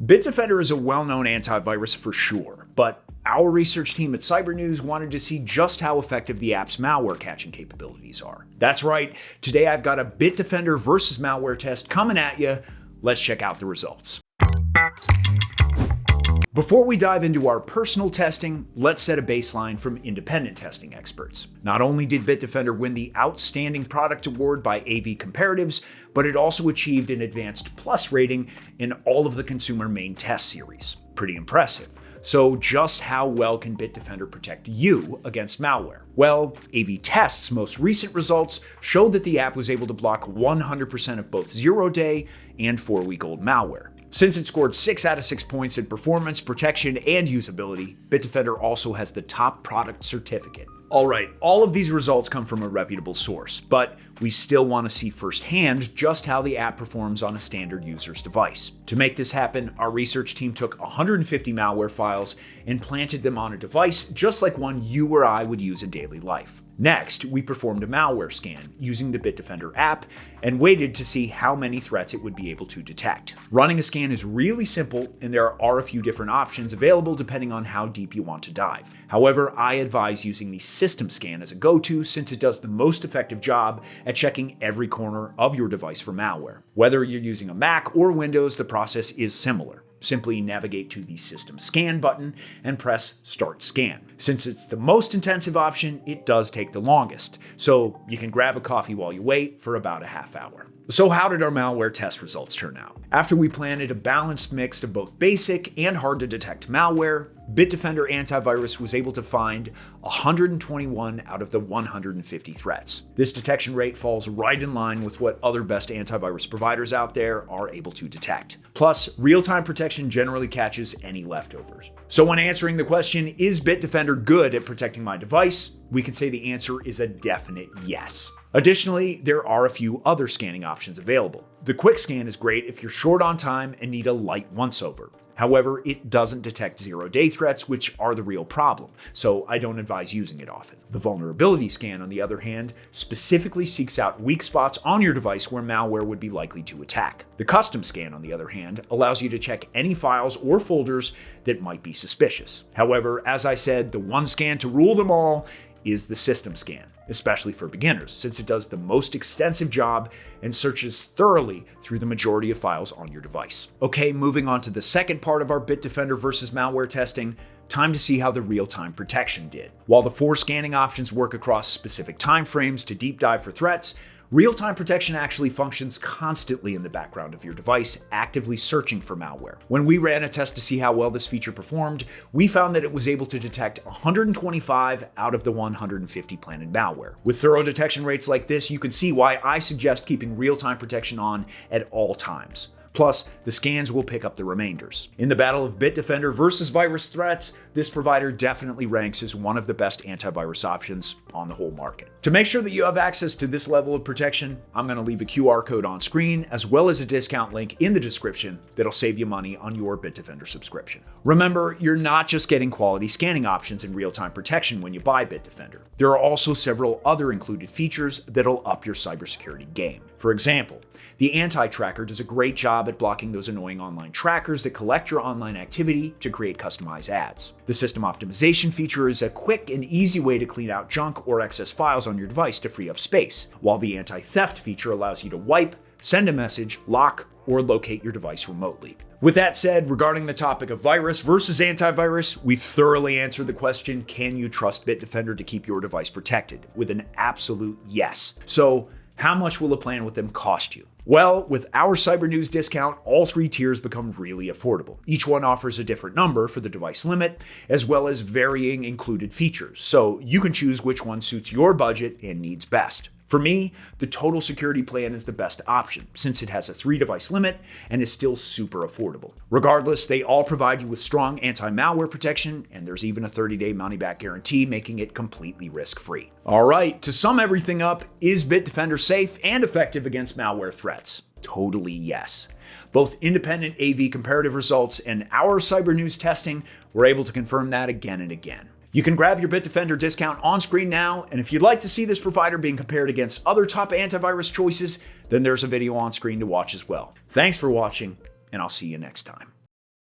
Bitdefender is a well-known antivirus for sure, but our research team at Cybernews wanted to see just how effective the app's malware catching capabilities are. That's right, today I've got a Bitdefender versus malware test coming at you. Let's check out the results. Before we dive into our personal testing, let's set a baseline from independent testing experts. Not only did Bitdefender win the Outstanding Product Award by AV Comparatives, but it also achieved an Advanced Plus rating in all of the consumer main test series. Pretty impressive. So just how well can Bitdefender protect you against malware? Well, AV Test's most recent results showed that the app was able to block 100% of both 0-day and 4-week-old malware. Since it scored 6 out of 6 points in performance, protection, and usability, Bitdefender also has the top product certificate. Alright, all of these results come from a reputable source, but we still want to see firsthand just how the app performs on a standard user's device. To make this happen, our research team took 150 malware files and planted them on a device just like one you or I would use in daily life. Next, we performed a malware scan using the Bitdefender app and waited to see how many threats it would be able to detect. Running a scan is really simple, and there are a few different options available depending on how deep you want to dive. However, I advise using the system scan as a go-to since it does the most effective job at checking every corner of your device for malware. Whether you're using a Mac or Windows, the process is similar. Simply navigate to the System Scan button and press Start Scan. Since it's the most intensive option, it does take the longest, so you can grab a coffee while you wait for about a half hour. So how did our malware test results turn out? After we planted a balanced mix of both basic and hard to detect malware, Bitdefender Antivirus was able to find 121 out of the 150 threats. This detection rate falls right in line with what other best antivirus providers out there are able to detect. Plus, real-time protection generally catches any leftovers. So when answering the question, is Bitdefender good at protecting my device? We can say the answer is a definite yes. Additionally, there are a few other scanning options available. The quick scan is great if you're short on time and need a light once-over. However, it doesn't detect 0-day threats, which are the real problem, so I don't advise using it often. The vulnerability scan, on the other hand, specifically seeks out weak spots on your device where malware would be likely to attack. The custom scan, on the other hand, allows you to check any files or folders that might be suspicious. However, as I said, the one scan to rule them all is the system scan, especially for beginners, since it does the most extensive job and searches thoroughly through the majority of files on your device. Okay, moving on to the second part of our Bitdefender versus malware testing, time to see how the real-time protection did. While the 4 scanning options work across specific timeframes to deep dive for threats, real-time protection actually functions constantly in the background of your device, actively searching for malware. When we ran a test to see how well this feature performed, we found that it was able to detect 125 out of the 150 planted malware. With thorough detection rates like this, you can see why I suggest keeping real-time protection on at all times. Plus, the scans will pick up the remainders. In the battle of Bitdefender versus virus threats, this provider definitely ranks as one of the best antivirus options on the whole market. To make sure that you have access to this level of protection, I'm going to leave a QR code on screen as well as a discount link in the description that'll save you money on your Bitdefender subscription. Remember, you're not just getting quality scanning options and real-time protection when you buy Bitdefender. There are also several other included features that'll up your cybersecurity game. For example, the anti-tracker does a great job at blocking those annoying online trackers that collect your online activity to create customized ads. The system optimization feature is a quick and easy way to clean out junk or excess files on your device to free up space, while the anti-theft feature allows you to wipe, send a message, lock, or locate your device remotely. With that said, regarding the topic of virus versus antivirus, we've thoroughly answered the question, can you trust Bitdefender to keep your device protected? With an absolute yes. So, how much will a plan with them cost you? Well, with our Cybernews discount, all 3 tiers become really affordable. Each one offers a different number for the device limit, as well as varying included features, so you can choose which one suits your budget and needs best. For me, the total security plan is the best option, since it has a 3-device limit and is still super affordable. Regardless, they all provide you with strong anti-malware protection, and there's even a 30-day money-back guarantee, making it completely risk-free. Alright, to sum everything up, is Bitdefender safe and effective against malware threats? Totally yes. Both independent AV comparative results and our Cybernews testing were able to confirm that again and again. You can grab your Bitdefender discount on screen now, and if you'd like to see this provider being compared against other top antivirus choices, then there's a video on screen to watch as well. Thanks for watching, and I'll see you next time.